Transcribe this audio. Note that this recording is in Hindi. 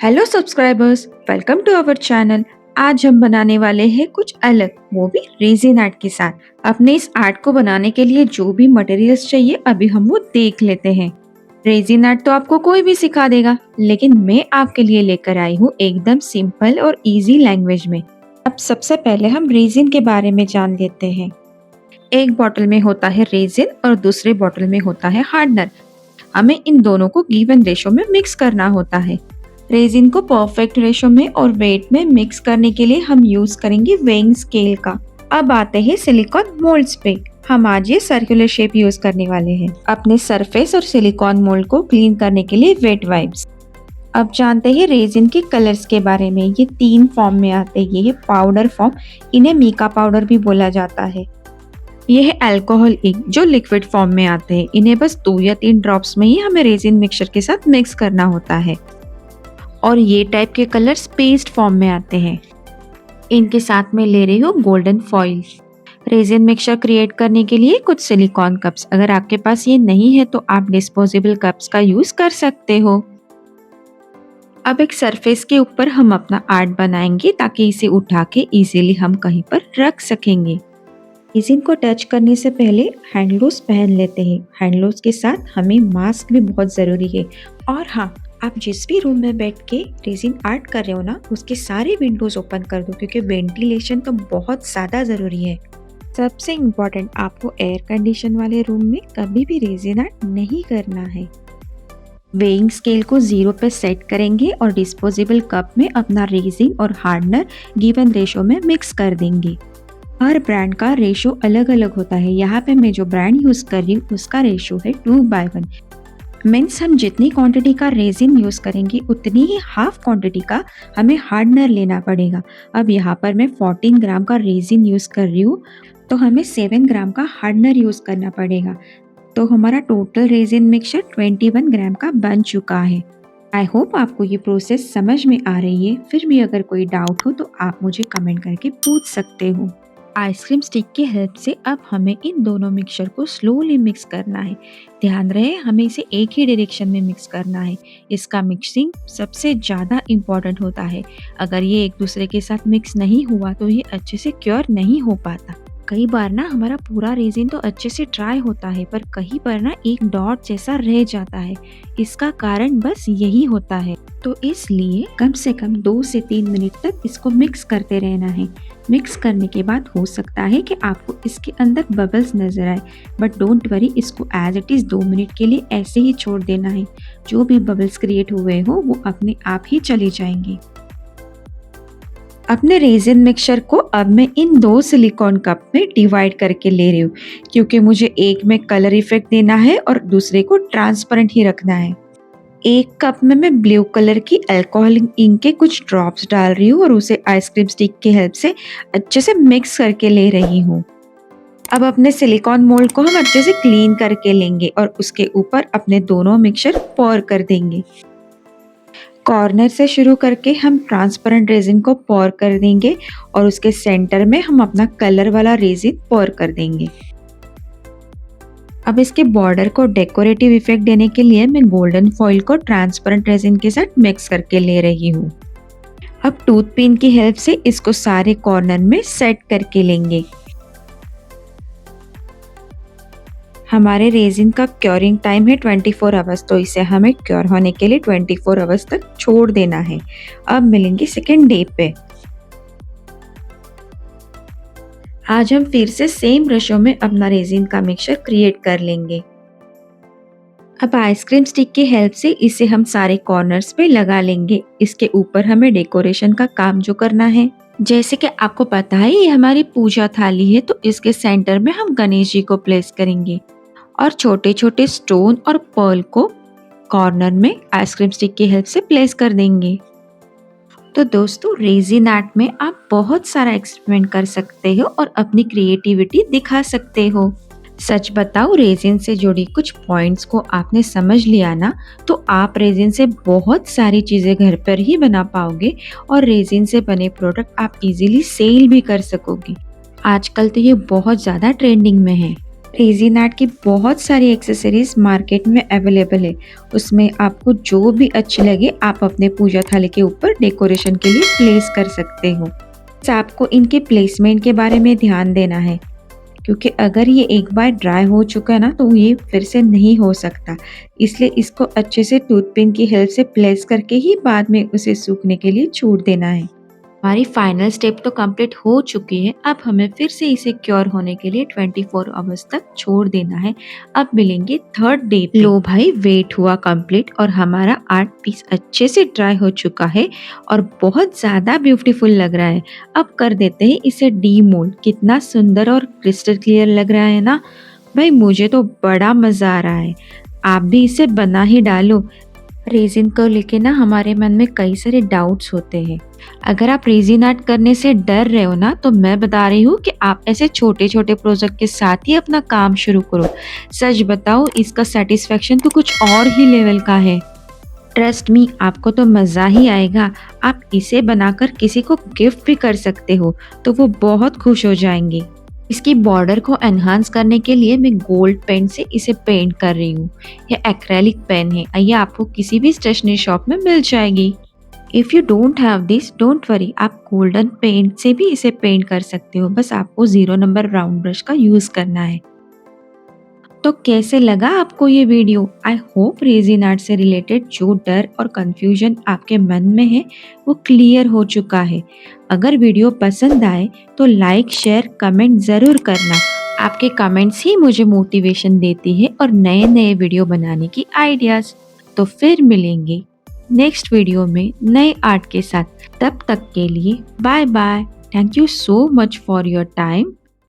Hello subscribers, welcome to our channel. आज हम बनाने वाले हैं कुछ अलग, वो भी रेजिन आर्ट के साथ। अपने इस आर्ट को बनाने के लिए जो भी मटेरियल्स चाहिए अभी हम वो देख लेते हैं। रेजिन आर्ट तो आपको कोई भी सिखा देगा, लेकिन मैं आपके लिए लेकर आई हूँ एकदम सिंपल और इजी लैंग्वेज में। अब सबसे पहले हम रेजिन के बारे में जान लेते हैं। एक बॉटल में होता है रेजिन और दूसरे बॉटल में होता है हार्डनर। हमें इन दोनों को गिवन रेशो में मिक्स करना होता है। रेजिन को परफेक्ट रेशो में और वेट में मिक्स करने के लिए हम यूज करेंगे वेइंग स्केल का। अब आते हैं सिलिकॉन मोल्ड्स पे। हम आज ये सर्कुलर शेप यूज करने वाले हैं। अपने सरफेस और सिलिकॉन मोल्ड को क्लीन करने के लिए वेट वाइप्स। अब जानते हैं रेजिन के कलर्स के बारे में। ये 3 फॉर्म में आते हैं। ये है पाउडर फॉर्म, इन्हें मीका पाउडर भी बोला जाता है। ये है अल्कोहल इंक, जो लिक्विड फॉर्म में आते हैं। इन्हें बस 2 या 3 ड्रॉप्स में ही हमें रेजिन मिक्सचर के साथ मिक्स करना होता है। और ये टाइप के कलर्स पेस्ट फॉर्म में आते हैं। इनके साथ में ले रही हूँ golden foil. Resin mixture create करने के लिए कुछ सिलिकॉन कप्स। अगर आपके पास ये नहीं है तो आप डिस्पोजेबल कप्स का यूज कर सकते हो। अब एक सरफेस के ऊपर हम अपना आर्ट बनाएंगे ताकि इसे उठा के इजीली हम कहीं पर रख सकेंगे। रेजिन को टच करने से पहले हैंड ग्लोव्स पहन लेते हैं। हैंड ग्लोव्स के साथ हमें मास्क भी बहुत जरूरी है। और हाँ, आप जिस भी रूम में बैठ के रेजिन आर्ट कर रहे हो ना, उसके सारे विंडोज ओपन कर दो, क्योंकि वेंटिलेशन तो बहुत ज़्यादा ज़रूरी है। सबसे इम्पोर्टेंट, आपको एयर कंडीशन वाले रूम में कभी भी रेजिन आर्ट नहीं करना है। वेइंग स्केल को 0 पे सेट करेंगे और डिस्पोजेबल कप में अपना रेजिन और हार्डनर गिवन रेशो में मिक्स कर देंगे। हर ब्रांड का रेशो अलग अलग होता है। यहाँ पे मैं जो ब्रांड यूज कर रही हूँ उसका रेशो है 2:1। मीन्स हम जितनी क्वांटिटी का रेजिन यूज करेंगे उतनी ही हाफ क्वांटिटी का हमें हार्डनर लेना पड़ेगा। अब यहाँ पर मैं 14 ग्राम का रेजिन यूज कर रही हूँ, तो हमें 7 ग्राम का हार्डनर यूज करना पड़ेगा। तो हमारा टोटल रेजिन मिक्सचर 21 ग्राम का बन चुका है। आई होप आपको ये प्रोसेस समझ में आ रही है। फिर भी अगर कोई डाउट हो तो आप मुझे कमेंट करके पूछ सकते हो। आइसक्रीम स्टिक की हेल्प से अब हमें इन दोनों मिक्सचर को स्लोली मिक्स करना है। ध्यान रहे, हमें इसे एक ही डायरेक्शन में मिक्स करना है। इसका मिक्सिंग सबसे ज़्यादा इम्पॉर्टेंट होता है। अगर ये एक दूसरे के साथ मिक्स नहीं हुआ तो ये अच्छे से क्योर नहीं हो पाता। कई बार ना हमारा पूरा रेजिन तो अच्छे से ड्राई होता है, पर कहीं पर ना एक डॉट जैसा रह जाता है। इसका कारण बस यही होता है। तो इसलिए कम से कम 2 से 3 मिनट तक इसको मिक्स करते रहना है। मिक्स करने के बाद हो सकता है कि आपको इसके अंदर बबल्स नजर आए, बट डोंट वरी, इसको एज इट इज 2 मिनट के लिए ऐसे ही छोड़ देना है। जो भी बबल्स क्रिएट हुए हो वो अपने आप ही चले जाएंगे। अपने रेजिन मिक्सचर को अब मैं इन 2 सिलिकॉन कप में डिवाइड करके ले रही हूँ, क्योंकि मुझे एक में कलर इफेक्ट देना है और दूसरे को ट्रांसपेरेंट ही रखना है। एक कप में मैं ब्लू कलर की अल्कोहलिक इंक के कुछ ड्रॉप्स डाल रही हूँ और उसे आइसक्रीम स्टिक की हेल्प से अच्छे से मिक्स करके ले रही हूँ। अब अपने सिलिकॉन मोल्ड को हम अच्छे से क्लीन करके लेंगे और उसके ऊपर अपने दोनों मिक्सचर पोर कर देंगे। कॉर्नर से शुरू करके हम ट्रांसपेरेंट रेजिन को पोर कर देंगे और उसके सेंटर में हम अपना कलर वाला रेजिन पोर कर देंगे। अब इसके बॉर्डर को डेकोरेटिव इफेक्ट देने के लिए मैं गोल्डन फॉइल को ट्रांसपेरेंट रेजिन के साथ मिक्स करके ले रही हूँ। अब टूथ पिन की हेल्प से इसको सारे कॉर्नर में सेट करके लेंगे। हमारे रेजिन का क्योरिंग टाइम है 24 आवर्स, तो इसे हमें क्योर होने के लिए 24 आवर्स तक छोड़ देना है। अब मिलेंगे सेकेंड डे पे। आज हम फिर से सेम रेशो में अपना रेजिन का मिक्सचर क्रिएट कर लेंगे। अब आइसक्रीम स्टिक की हेल्प से इसे हम सारे कॉर्नर्स पे लगा लेंगे। इसके ऊपर हमें डेकोरेशन का काम जो करना है, जैसे कि आपको पता है ये हमारी पूजा थाली है, तो इसके सेंटर में हम गणेश जी को प्लेस करेंगे और छोटे छोटे स्टोन और पर्ल को कॉर्नर में आइसक्रीम स्टिक की हेल्प से प्लेस कर देंगे। तो दोस्तों, रेजिन आर्ट में आप बहुत सारा एक्सपेरिमेंट कर सकते हो और अपनी क्रिएटिविटी दिखा सकते हो। सच बताओ, रेजिन से जुड़ी कुछ पॉइंट्स को आपने समझ लिया ना, तो आप रेजिन से बहुत सारी चीजें घर पर ही बना पाओगे और रेजिन से बने प्रोडक्ट आप इजीली सेल भी कर सकोगे। आजकल तो ये बहुत ज्यादा ट्रेंडिंग में है। रेज़िन आर्ट की बहुत सारी एक्सेसरीज मार्केट में अवेलेबल है। उसमें आपको जो भी अच्छी लगे आप अपने पूजा थाली के ऊपर डेकोरेशन के लिए प्लेस कर सकते हो। बस आपको इनके प्लेसमेंट के बारे में ध्यान देना है, क्योंकि अगर ये एक बार ड्राई हो चुका है ना तो ये फिर से नहीं हो सकता। इसलिए इसको अच्छे से टूथपिन की हेल्प से प्लेस करके ही बाद में उसे सूखने के लिए छोड़ देना है। हमारी फाइनल स्टेप तो कंप्लीट हो चुकी है। अब हमें फिर से इसे क्योर होने के लिए 24 आवर्स तक छोड़ देना है। अब मिलेंगे थर्ड डे पे। लो भाई, वेट हुआ कंप्लीट और हमारा आर्ट पीस अच्छे से ड्राई हो चुका है और बहुत ज़्यादा ब्यूटीफुल लग रहा है। अब कर देते हैं इसे डीमोल्ड। कितना सुंदर और क्रिस्टल क्लियर लग रहा है ना भाई, मुझे तो बड़ा मज़ा आ रहा है। आप भी इसे बना ही डालो। रेजिन को लेके ना हमारे मन में कई सारे डाउट्स होते हैं। अगर आप रेजिन आर्ट करने से डर रहे हो ना तो मैं बता रही हूँ कि आप ऐसे छोटे छोटे प्रोजेक्ट के साथ ही अपना काम शुरू करो। सच बताओ, इसका सेटिस्फेक्शन तो कुछ और ही लेवल का है। ट्रस्ट मी, आपको तो मज़ा ही आएगा। आप इसे बनाकर किसी को गिफ्ट भी कर सकते हो तो वो बहुत खुश हो जाएंगे। इसकी बॉर्डर को एनहांस करने के लिए मैं गोल्ड पेन से इसे पेंट कर रही हूँ। यह एक्रेलिक पेन है, ये आपको किसी भी स्टेशनरी शॉप में मिल जाएगी। If you don't have this, don't worry, आप गोल्डन पेंट से भी इसे पेंट कर सकते हो। बस आपको 0 नंबर राउंड ब्रश का यूज़ करना है। तो कैसे लगा आपको ये video? I hope resin art से रिलेटेड जो डर और कंफ्यूजन आपके मन में है वो क्लियर हो चुका है। अगर वीडियो पसंद आए तो लाइक, शेयर, कमेंट ज़रूर करना। आपके कमेंट्स ही मुझे मोटिवेशन देती है और नए नए वीडियो बनाने की आइडियाज़। तो फिर मिलेंगे नेक्स्ट वीडियो में नए आर्ट के साथ। तब तक के लिए bye bye. Thank you so much for your time.